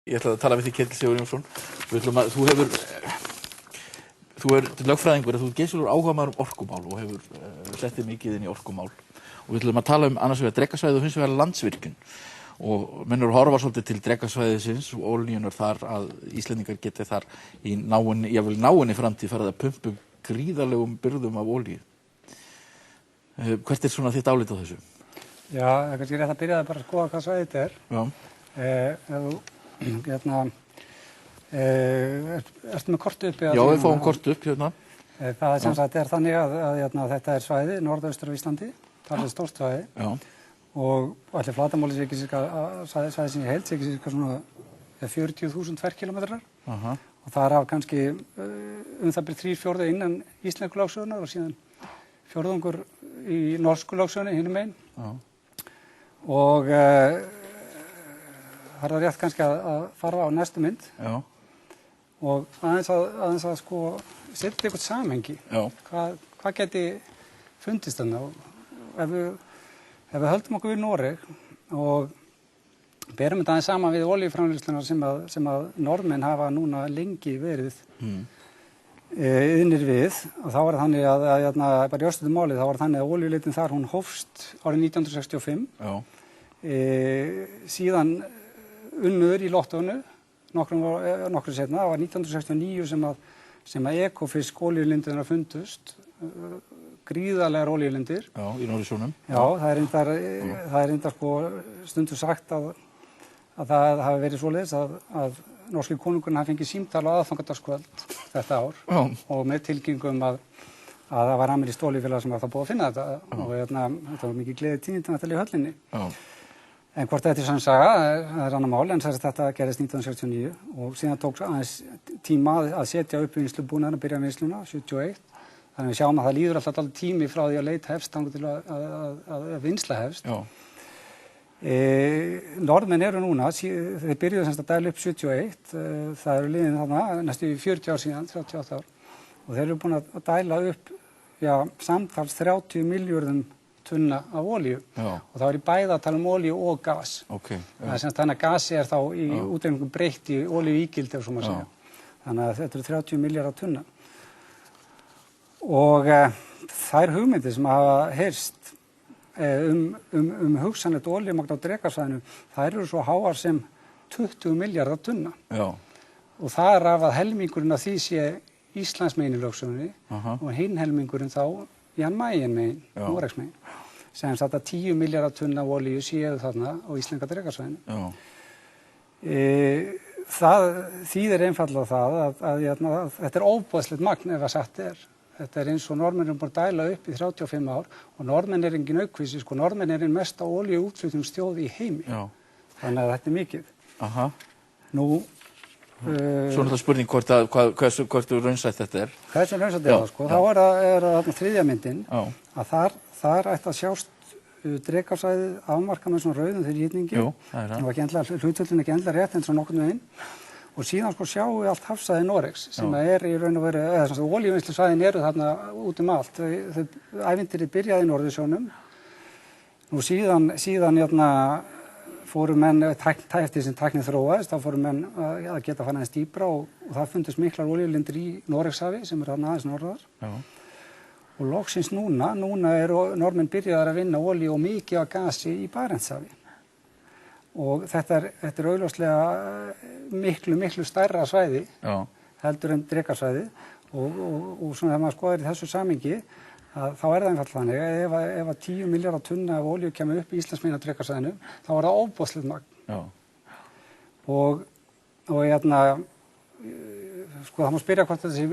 Ég ætla að tala við þig, Ketill Sigurður Jónsson. Þú er lögfræðingur, þú geysilegur áhugamaður orkumál og hefur settið mikið inn í orkumál. Og við ætlum að tala annars vegar Drekasvæðið og hins vegar Landsvirkjun. Og menn eru að horfa svolítið til Drekasvæðisins og olíunnar þar að Íslendingar geti þar í náinni framtíð farið að pumpa gríðarlegum birgðum af olíu. Hvert er svona þitt álit á þessu? Já, það er kannski rétt að byrja bara að skoða hvað svæðið þetta er. Ertu með kortið uppi? Já, við fáum kortið upp hérna. Það sem sagt er þannig að þetta er svæði norðaustur af Íslandi, það er stórt svæði. Já. Og allir flatarmáli sé ekki svæði sem ég held, sé ekki svona 40.000 ferkilometrar. Og það er af kannski það byrð 3/4 innan íslensku lögsögunnar og síðan fjórðungur í norsku lögsögunni hinum megin. Og það er rétt kannski að fara á næstu mynd. Já. Og aðeins að sko setja eitthvað samhengi. Já. Hvað geti fundist þarna? Ef við höldum okkur við Noreg og berum þetta aðeins saman við olíuframleiðsluna sem að Norðmenn hafa núna lengi verið innir við, og þá var þannig að bara í örstuðu máli, þá var þannig að olíuleitin þar hún hófst árið 1965. Já. Síðan unnur í Lottónu nokkru seinna, það var 1969 sem að Ekofisk olíulindirnar fundust, gríðarlegar olíulindir. Já, í Norðursjónum. Já, það er reyndar sko stundum sagt að það hafi verið svoleiðis að norski konungurinn hafi fengið símtal á aðfangadagskvöld þetta ár. Já. Og með tilkynningum að það var amerískt olíufélag sem var þá búið að finna þetta. Já. Og þetta var mikið gleðið tíðindi í höllinni. Já. En hvort þetta er sann saga, það er annar mál, en þetta gerðist 1969 og síðan tók aðeins tíma að setja upp vinnslubúnaðinn og byrja vinnsluna, 71. Þannig að við sjáum að það líður alltaf tími frá því að leit hefst þangað til að vinnsla hefst. Já. Norðmenn eru núna, þeir byrjuðu að dæla upp 71, það eru liðin þarna næstu 40 ár síðan, 38 ár, og þeir eru búin að dæla upp samtals 30 milljörðum tunna af olíu. Já. Og það er í bæði að tala olíu og gas. Okay. Það er semst þannig að gasi er þá í útreikningum breytt í olíuígildi, ef svo maður segja. Þannig að þetta eru 30 milljarðar tunna. Og þær hugmyndir sem hafa heyrst hugsanlegt olíumagn á Drekasvæðinu, þær eru svo háar sem 20 milljarðar tunna. Já. Og það er af að helmingurinn af því sé Íslandsmegin í lögsögunni og hinn helmingurinn þá Jan Mayen megin, Noregs megin. Sem sagt að 10 milljarðar tunna af olíu séu þarna á íslenska Drekasvæðinu. Já. Það þýðir einfaldlega það að þetta er ofboðslegt magn ef að satt er. Þetta er eins og Norðmenn eru búin að dæla upp í 35 ár og Norðmenn er engin aukvísi, sko Norðmenn er einn mesta olíuútflutningsþjóð í heimi. Já. Þannig að þetta er mikið. Aha. Nú Svo er þetta spurning hversu raunsætt þetta er. Hversu raunsætt er það, sko. Þá er það þriðja myndin að þar ætti að sjást Drekasvæðið afmarkað með svona rauðum þegar hýtningi. Jú, það er það. Hlutvöldin ekki endilega rétt eins og nokkurn veginn. Og síðan sko sjáum við allt hafsvæði Noregs sem er í raun og veru, olíuvinnslusvæðin eru þarna út allt. Ævintýrið byrjaði í Norðursjónum. Nú síðan fóru menn, eftir sem tækni þróaðist, þá fóru menn að geta fara aðeins dýpra og það fundust miklar olíulindir í Noregshafi sem eru þarna aðeins norðar. Já. Og loksins núna eru Norðmenn byrjaðar að vinna olíu og mikið af gasi í Barentshafi. Og þetta er augljóslega miklu stærra svæði heldur en Drekasvæði og svona þegar maður skoðar í þessu samhengi þá er það einfaldlega þannig að ef 10 milljarðar tunna af olíu kemur upp í Íslandsmegin á Drekasvæðinu þá er það ofboðslegt magn. Já. Og sko það má spyrja hvort það sé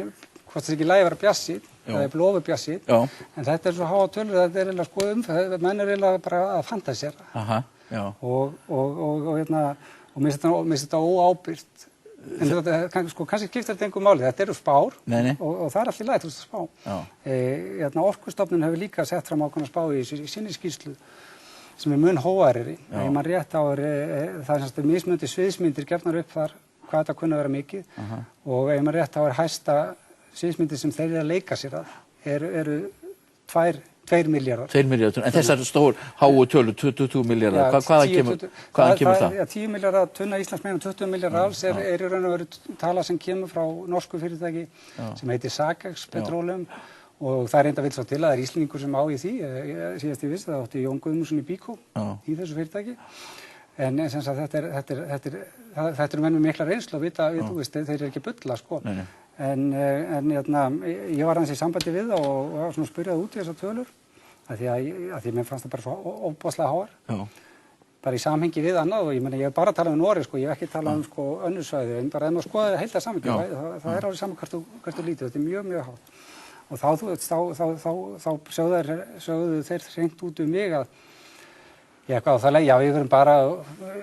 ekki lægi að vera bjassið eða blofu bjassið, en þetta er svo háa tölur að þetta er eiginlega sko menn er eiginlega bara að fantasera. Aha. Já. Og mér finnst þetta óábyrgt. En þetta, sko, kannski skiptir þetta engu máli. Þetta eru spár og það er allt í lagi til þess að spá. Orkustofnun hefur líka sett fram ákveðna spá í sinni skýrslu sem er mun hógærari. Ef man rétt á það er mismunandi sviðsmyndir gefnar upp þar hvað þetta kunni að vera mikið og ef man rétt á hæsta sviðsmyndir sem þeir eru að leika sér að eru 2 2 milljarðar. 2 milljarðar, en þessar stór háu tölu, 20 milljarðar, hvaðan kemur það? 10 milljarðar tunna Íslandsmein og 20 milljarðar alls er í raun og veru tala sem kemur frá norsku fyrirtæki sem heitir Sagax Petroleum og það er enda vill svo til að það er Íslendingur sem á í því, síðast ég vissi það átti Jón Guðmundsson í Bíkó í þessu fyrirtæki. En sem sagt, þetta er menn með mikla reynslu og vita, þú veist, þeir eru ekki bulla, sko. En ég var aðeins í sambandi við það og var svona spyrjað út í þessar tölur, af því mér fannst það bara svo óbúðslega háar. Bara í samhengi við annað og ég meina, ég hef bara talað um Noreg, sko, ég hef ekki talað um, sko, önnur svæði, en bara ef maður skoðaði heildar samhengi, það er alveg saman hvert þú lítið, þetta er mjög, mjög hátt. Og þá sögðu þeir hreint út mig að við verum bara,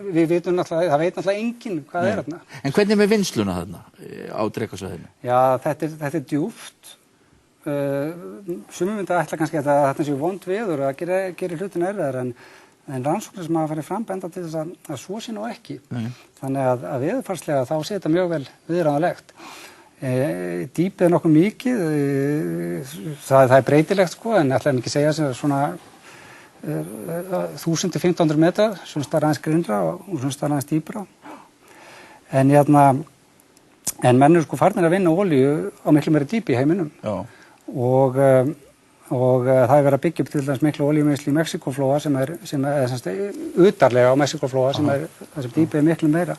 við vitum náttúrulega, það veit náttúrulega enginn hvað er þarna. En hvernig er með vinnsluna þarna á Drekasvæðinu? Já, þetta er djúpt. Sumir myndi ætla kannski að þetta séu vond veður og að gera hlutin erfiðar en rannsóknir sem hafa farið fram benda til þess að svo sé nú ekki. Þannig að veðurfarslega þá sé þetta mjög vel viðráðanlegt. Dýpið er nokkuð mikið, það er breytilegt, sko, en ætla ekki segja sem svona 1000 til 1500 metrar, svona starra aðeins grynnra og svona starra aðeins dýpra. En menn eru sko farnir að vinna olíu á miklu meiri dýpi í heiminum. Og það er verið að byggja upp til þess miklu olíuvinnslu í Mexíkóflóa sem er utarlega á Mexíkóflóa sem þessum dýpið er miklu meira.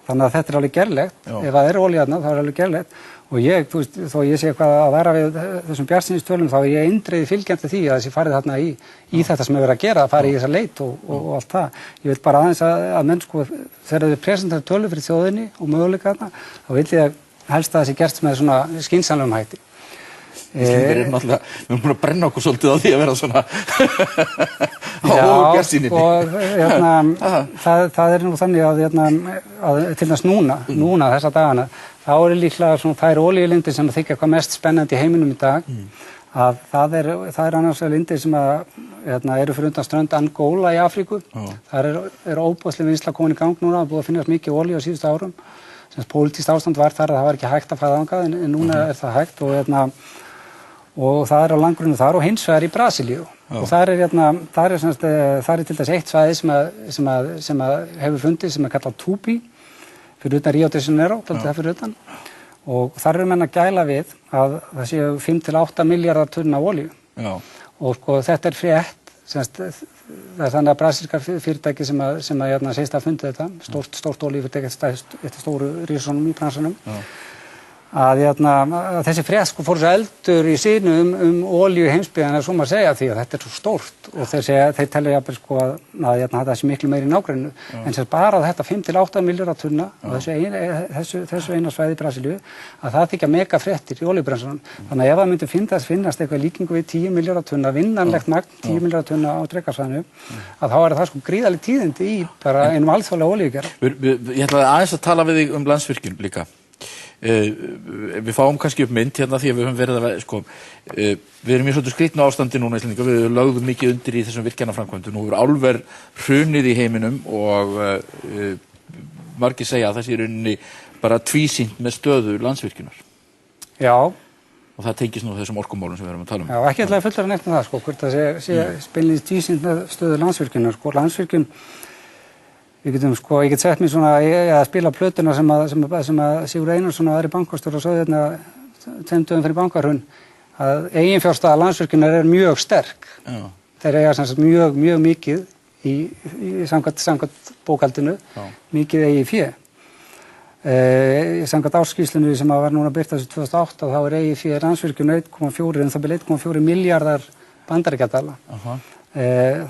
Þannig að þetta er alveg gerlegt. Ef það er olía þarna, þá er alveg gerlegt. Og ég, þú veist, þó ég sé eitthvað að vera við þessum bjartsýnistölum, þá er ég eindregið fylgjandi því að þessi farið þarna í þetta sem er verið að gera, að fara í þessa leit og allt það. Ég veit bara aðeins að menn, sko, þegar þau presentar tölur fyrir þjóðinni og möguleika þarna, þá vil ég helst að þessi gerst með svona skynsamlegum hætti. Við erum búin að brenna okkur svolítið á því að vera svona á bjartsýninni. Það er nú þannig að til þess núna þessa dagana, þá eru líklega svona þær olíulindir sem þykja hvað mest spennandi í heiminum í dag, að það er annars vegar lindir sem eru fyrir undan strönd Angóla í Afríku. Það er óbúðslega vinnsla komin í gang núna, það búið að finnast mikið olíu á síðustu árum. Pólitískt ástand var þar að það var ekki hægt að fæða þangað, en núna er það hægt og það er á landgrunni þar og hins vegar í Brasilíu. Og það er til dæmis eitt svæði sem hefur fundið sem er kallað Tupi, fyrir utan Rio de Janeiro, fyrir utan. Og þar eru menn að gæla við að það séu 5 til 8 milljarðar tunna olíu. Og sko þetta er frétt, það er þannig að brasilíska fyrirtæki sem segist að fundið þetta, stórt olíufyrirtæki, eitt stóru risunum í bransanum, að þessi frétt sko fór svo eldur í sínu olíu heimsbyggðina, svo maður segja, því að þetta er svo stórt og þeir telja jafnvel sko að þetta sé miklu meiri í nágrenninu, en sem bara þetta 5 til 8 milljarðar tunna á þessu eina svæði í Brasilíu, að það þykja mega fréttir í olíubransanum. Þannig að ef það myndi finnast eitthvað líkingu við 10 milljarðar tunna, vinnanlegt magn 10 milljarðar tunna á Drekasvæðinu, að þá er það sko gríðarleg tíðindi í bara einum alþjóðlega olíugerð. Ég ætlaði aðeins að tala við þig Landsvirkjun líka. Við fáum kannski upp mynd hérna því að við höfum verið að við erum í svolítið skrýtnu ástandi núna Íslendingar, við lögðum mikið undir í þessum virkjanaframkvæmdum, nú hefur álver hrunið í heiminum og margir segja að það sé í rauninni bara tvísýnt með stöðu Landsvirkjunar. Já. Og það tengist nú þessum orkumálum sem við erum að tala um. Já, ekki ætlaði fullur neitt með það, sko, hvort það sé beinlínis tvísýnt með stöðu Landsvirkjunar, sko, Landsvirkjun. Ég get sett mér svona að spila plötuna sem að Sigurður Einarsson og aðri bankastjórar sögðu hérna 2 dögum fyrir bankahrun að eiginfjárstaða Landsvirkjunar er mjög sterk. Þeir eiga sem sagt mjög mikið í samkvæmt bókhaldinu, mikið eigið fé. Samkvæmt ársskýrslunni sem var núna birt þessu 2008 þá er eigið fé Landsvirkjunar 1,4 milljarðar bandaríkjadala.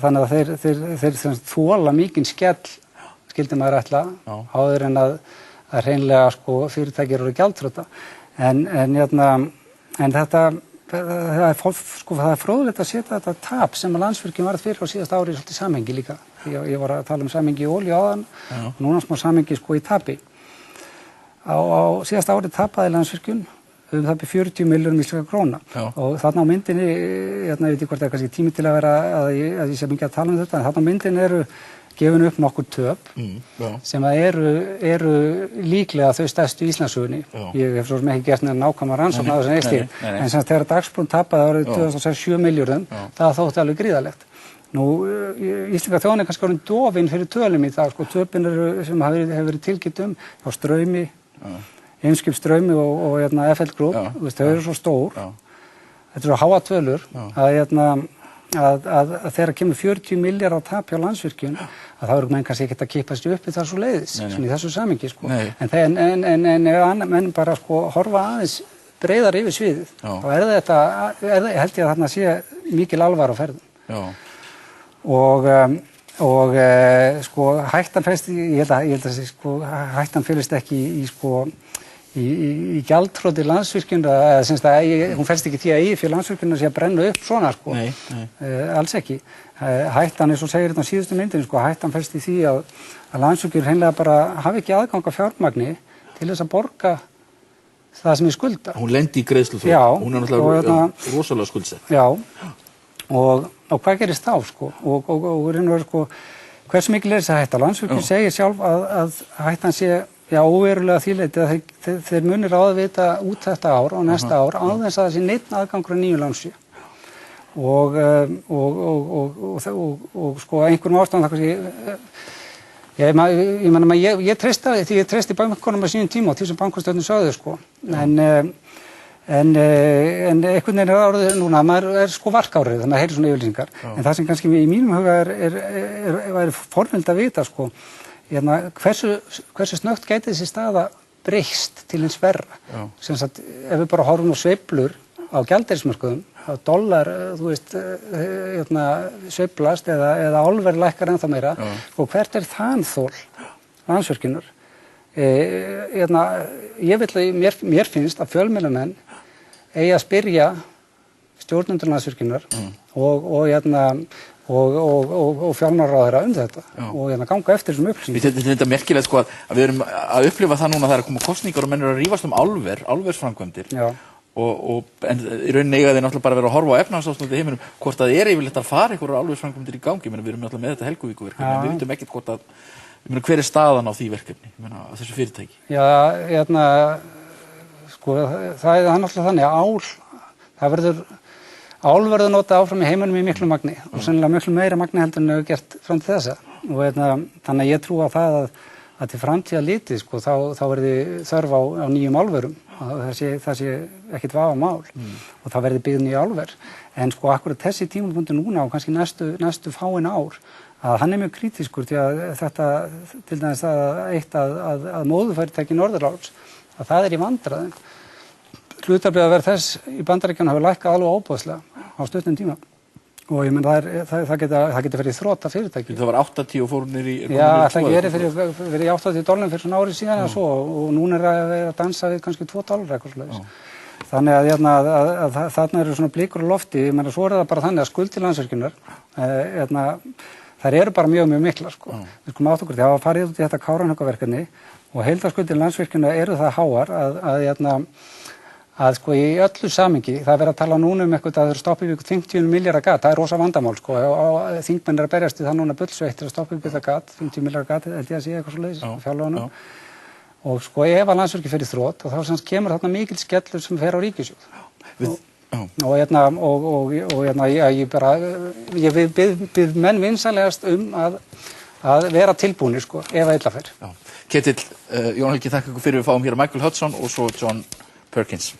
Þannig að þeir þola mikinn skell skildi maður ætla áður en að hreinlega sko fyrirtæki eru gjaldþrota en þetta það er fróðlegt að setja þetta tap sem að Landsvirkjun varð fyrir á síðasta ári svolítið samhengi líka. Ég var að tala um samhengi í olíu áðan og núna smá samhengi sko í tapi. Á síðasta ári tapaði Landsvirkjun það byrði 40 milljörðum íslenskra króna og þarna á myndinni, ég veit ekki hvort það er kannski tími til að vera að ég sé mikið að tala um þetta, en þarna á myndinni eru gefin upp nokkur töp sem eru líklega þau stærstu í Íslandssögunni. Ég hef svo sem ekki gert neina nákvæma rannsókn á þessu einstíð, en sem þegar Dagsbrún tapaði árið 2006 7 milljörðum, það þótti alveg gríðarlegt. Nú, íslenska þjóðin kannski orðin dofin fyrir tölum í dag, sko, töpin sem hefur verið tilkynnt á Straumi, Eimskip Straumi og FL Group, þau eru svo stór, þetta eru háa tölur, að þegar kemur 40 milljarðar tap hjá Landsvirkjun, að þá eru menn kannski ekkert að kippast upp í það svo leiðis, svona í þessu samhengi, sko. En menn bara, sko, horfa aðeins breiðar yfir sviðið, þá held ég að þarna sé mikil alvar á ferðum. Og sko, hættan felst, ég held að sko, hættan felst ekki í gjaldþroti Landsvirkjunar, hún felst ekki því að fyrir Landsvirkjunar sé að brenna upp svona, sko. Alls ekki. Hættan, eins og segir þetta á síðustu myndinni, sko, hættan felst í því að Landsvirkjun hreinlega bara hafi ekki aðgang að fjármagni til þess að borga það sem ég skulda. Hún lendi í greiðsluþrot. Já. Hún náttúrulega rosalega skuldsett. Já. Og hvað gerist þá, sko? Og sko, hversu mikil þessi hætta? Landsvirkjun segir sjálf að hættan sé óverulega þýleiti að þeir munir ráðvita út þetta ár og næsta ár á þess að það sé neinn aðgangur að nýju lánsfé. Og sko einhverjum ástæðum það kannski ég treysti bankunum á sínum tíma og því sem bankastjórnin sögðu, sko. En einhvern veginn árið núna, maður sko varkárið, þannig að heyri svona yfirlýsingar. En það sem kannski í mínum huga væri fornvild að vita, sko, hversu snöggt gæti þessi staða breyst til hins verra. Sem sagt, ef við bara horfum á sveiflur á gjaldeyrismarkaðum, á dollar, þú veist, sveiflast eða álverð lækkar ennþá meira, og hvert þanþol Landsvirkjunar? Mér finnst að fjölmiðlamenn eigi að spyrja stjórnendur Landsvirkjunar og fjármálaráðherra þetta og ganga eftir þessum upplýsingum. Þetta er þetta merkilegt, sko, að við erum að upplifa það núna að það er að koma kosningar og menn eru að rífast álversframkvæmdir. En í rauninni eiga þeir náttúrulega bara að vera að horfa á efnahagsástandið í heiminum, hvort að yfirleitt að fara einhverjar álversframkvæmdir í gangi. Við erum náttúrulega með þetta Helguvíkurverkefni, en við vitum ekkert hvort að hver er staðan á því verkefni, á þessu fyrirtæki? Sko, það er náttúrulega þannig að ál verður notað áfram í heiminum í miklu magni og sennilega miklu meira magni heldur en hefur gert fram til þessa. Og þannig að ég trúi á það að til framtíðar litið, sko, þá verði þörf á nýjum álverum. Það sé ekkert vafamál og það verði byggð nýja álver. En sko, akkurat þessi tímapunktur núna og kannski næstu fáin ár, að hann er mjög kritískur því að þetta, til dæmis að móðurfyrirtæki Norðuráls, að það er í vandræðum. Hlutabréfaverð þess í Bandaríkjunum hefur lækkað alveg óboðslega á stuttum tíma. Og ég menn það getur verið þrota fyrirtæki. Það var 80 og fór niður í... Já, það getur verið $80 fyrir svona ári síðan og svo, og núna er að dansa við kannski $2 eitthvað slags. Þannig að þarna eru svona blikur á lofti. Ég menn svo er það bara þannig að skuldir Landsvirkjunar, þær eru bara mjög miklar, sko. Við skulum átta okkur því að hafa farið út í þetta Kárahnjúkaverkefni og heildarskuldir Landsvirkjunar eru það háar að sko í öllu samhengi, það er verið að tala núna eitthvað að það eru stoppið við 50 milljarða gat, það er rosa vandamál, sko, og þingmenn að berjast í það núna bullsveittir að stoppið við það gat, 50 milljarða gat, held ég að sé eitthvað svo leiðis, fjárlögunum. Og sko ef að Landsvirkjun fer í þrot, og þá semst kemur þarna mikil skellur sem fer á ríkissjóð. Ég bið menn vinsamlegast að vera tilbúnir, sko, ef að illa fer. Ketill, Jón Helgi, þakka ykkur fyrir, við fáum hér Michael Hudson og svo John Perkins.